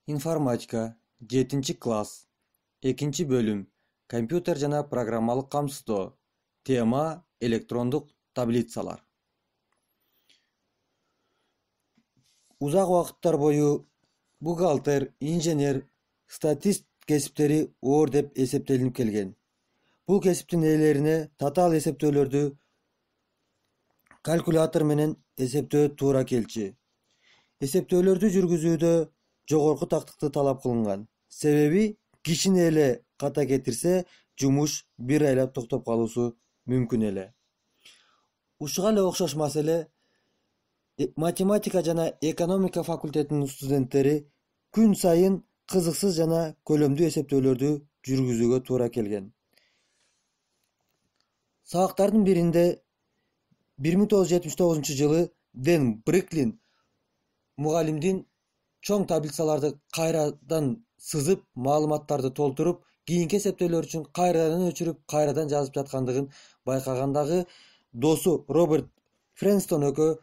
Informatika 7-класс 2-бөлүм компьютер жана программалык камсыздоо. Тема электрондук таблицалар. Узак убакыттар бою бухгалтер, инженер, статист кесиптери оор деп эсептелинип келген. Бул кесиптин ээлерине татаал эсептөөлөрдү калькулятор менен эсептөө туура келчү. Эсептөөлөрдү жүргүзүүдө жогорку тактыкты талап кылынган. Себеби кишини эле ката кетирсе, жумуш бир айлап токтоп калуусу мүмкүн эле. Ушуга эле окшош маселе математика жана экономика факультетинин студенттери күн сайын кызыксыз жана көлөмдүү эсептөөлөрдү жүргүзүүгө туура келген. Сабактардын биринде 1979 жылы Дэн Бриклин мугалимдин чоң таблицаларды кайрадан сызып, маалыматтарды толтуруп, кийинки эсептөөлөр үчүн кайрадан өчүрүп, кайрадан жазып жаткандыгын байкагандагы досу Роберт Френстон экөө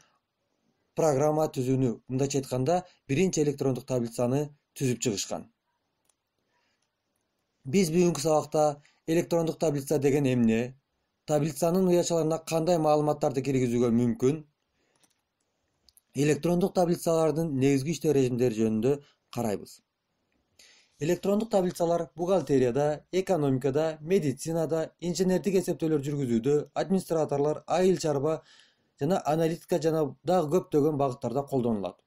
программа түзүүнү, мындайча айтканда, биринчи электрондук таблицаны түзүп чыгышкан. Биз бүгүнкү сабакта электрондук таблица деген эмне, таблицанын уячаларына кандай маалыматтарды киргизүүгө мүмкүн, электрондук таблицалардын негизги иштөө режимдери жөнүндө карайбыз. Электрондук таблицалар бухгалтерияда, экономикада, медицинада, инженердик эсептөөлөр жүргүзүүдө, администраторлор, айыл чарба жана аналитика жана дагы көптөгөн багыттарда колдонулат.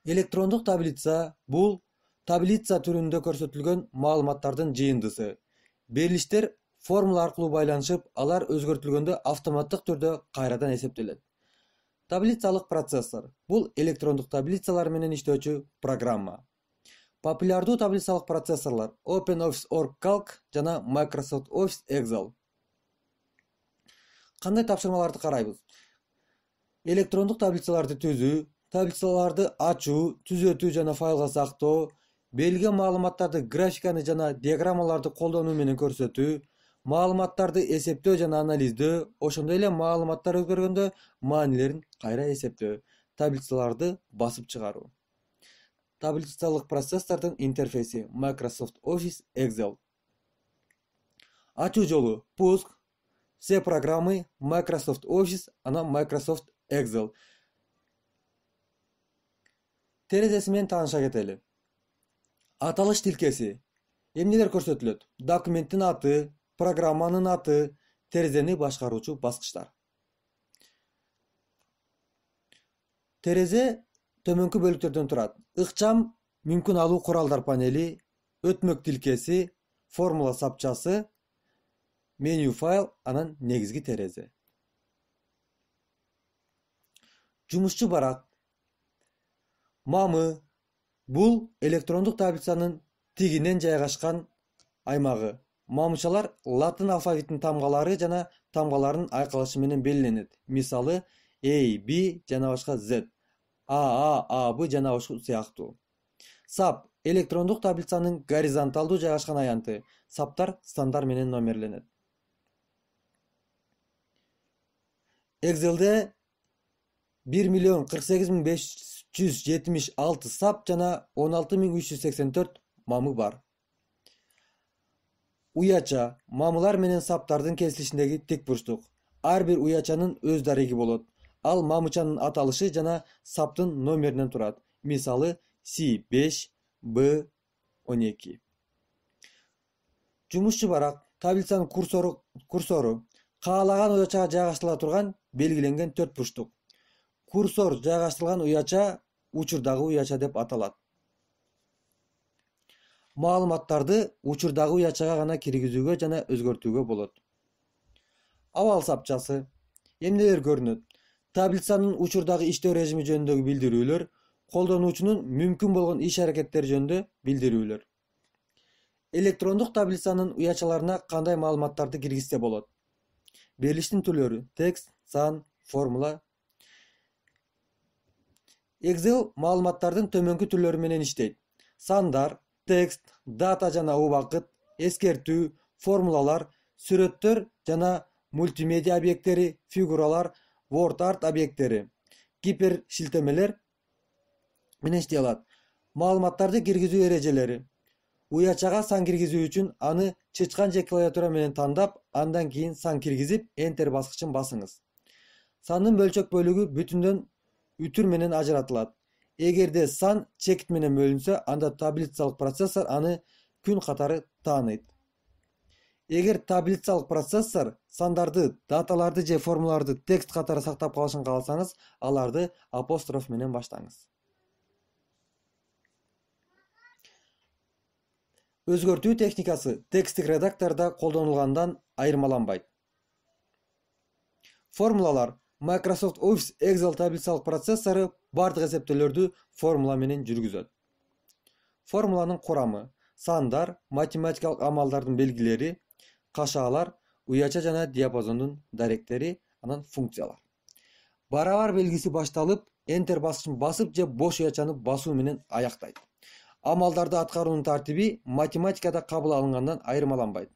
Электрондук таблица бул таблица түрүндө көрсөтүлгөн маалыматтардын жыйындысы. Берилиштер формула аркылуу байланышып, алар өзгөртүлгөндө автоматтык түрдө кайрадан эсептелет. Таблицалык процессор бул электрондук таблицалар менен иштөөчү программа. Популярдуу таблицалык процессорлор OpenOffice.org Calc жана Microsoft Office Excel. Кандай тапшырмаларды карайбыз? Электрондук таблицаларды түзүү, таблицаларды ачуу, түзөтүү жана файлга сактоо, берилген маалыматтарды графиканы жана диаграммаларды колдонуу менен көрсөтүү, маалыматтарды эсептөө жана анализдөө, ошондой эле маалыматтар өзгөргөндө маанилерин кайра эсептөө, таблицаларды басып чыгаруу. Таблицалык процессордун интерфейси Microsoft Office Excel. Ачуу жолу пуск, все программы Microsoft Office, анан Microsoft Excel. Терезеси менен тааныша кетели. Аталыш тилкеси. Эмнелер көрсөтүлөт? Документтин аты, программанын аты, терезени башкаруучу баскычтар. Терезе төмөнкү бөлүктөрдөн турат. Ыкчам, мүмкүн алуу куралдар панели, өтмөк тилкеси, формула сапчасы, меню файл, анан негизги терезе. Жумушчу барак. Мамы бул электрондук таблицанын тигинен жайгашкан аймагы. Мамычалар латын алфавитинин тамгалары жана тамгаларынын айкалышы менен белгиленет. Мисалы A, B жана башка Z, A, B жана ошол сыяктуу. Сап электрондук таблицанын горизонталдуу жайгашкан аянты. Саптар стандар менен номерленет. Excel'de 1.048.576 сап жана 16.384 мамы бар. Уяча мамылар менен саптардын кесилишиндеги тик бурчтук. Ар бир уячанын өз дареги болот. Ал мамычанын аталышы жана саптын номеринен турат. Мисалы C5, B12. Жумушчу барак таблицанын курсору каалаган уячага жайгаштырыла турган белгиленген төрт бурчтук. Курсор жайгаштырылган уяча учурдагы уяча деп аталат. Маалыматтарды учурдагы уячага гана киргизүүгө жана өзгөртүүгө болот. Абал сапчасы. Эмнелер көрүнөт? Таблицанын учурдагы иштөө режими жөнүндөгү билдирүүлөр, колдонуучунун мүмкүн болгон иш-аракеттери жөнүндө билдирүүлөр. Электрондук таблицанын уячаларына кандай маалыматтарды киргизсе болот? Берилиштин түрлөрү: текст, сан, формула. Excel маалыматтардын төмөнкү түрлөрү менен иштейт. Сандар, текст, дата жана убакыт, эскертүү, формулалар, сүрөттөр жана мультимедиа объекттери, фигуралар, word art объекттери, гипершилтемелер менен иштей алат. Маалыматтарды киргизүү эрежелери. Уячага сан киргизүү үчүн аны чычкан же клавиатура менен тандап, андан кийин сан киргизип, Enter баскычын басыңыз. Сандын бөлчөк бөлүгү бүтүндөн үтүр менен ажыратылат. Эгерде сан чекит менен бөлүнсө, анда таблицалык процессор аны күн катары тааныйт. Эгер таблицалык процессор сандарды, даталарды же формулаларды текст катары сактап калышын кааласаңыз, аларды апостроф менен баштаңыз. Өзгөртүү техникасы тексттик редакторда колдонулгандан айырмаланбайт. Формулалар. Microsoft Office Excel таблицалык процессору бардык эсептөөлөрдү формула менен жүргүзөт. Формуланын курамы: сандар, математикалык амалдардын белгилери, кашаалар, уяча жана диапазондун даректери, анан функциялар. Барабар белгиси башталып, Enter баскычын басып же бош уячаны басуу менен аяктайт. Амалдарды аткаруунун тартиби математикада кабыл алынгандан айырмаланбайт.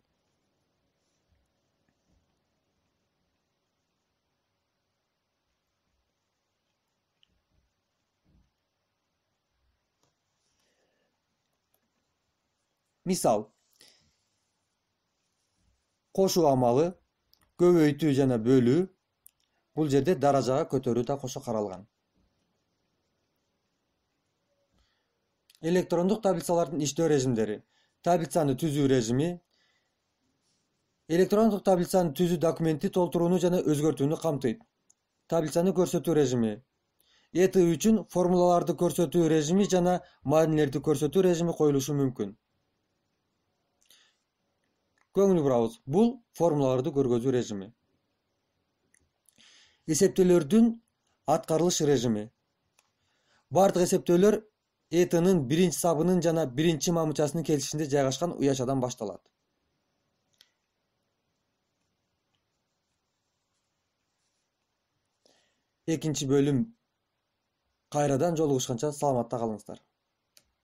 Мисал: кошуу амалы, көбөйтүү жана бөлүү. Бул жерде даражага көтөрүү да кошо каралган. Электрондук таблицалардын иштөө режимдери. Таблицаны түзүү режими. Электрондук таблицаны түзүү документти толтурууну жана өзгөртүүнү камтыйт. Таблицаны көрсөтүү режими. ET үчүн формулаларды көрсөтүү режими жана маанилерди көрсөтүү режими коюлушу мүмкүн. Көңүл бурабыз. Бул формулаларды көргөзүү режими. Эсептөөлөрдүн аткарылыш режими. Бардык эсептөөлөр ET'нын биринчи сабынын жана биринчи мамычасынын келишинде жайгашкан уячадан башталат. Экинчи бөлүм кайрадан жолугушканча саламатта калыңыздар.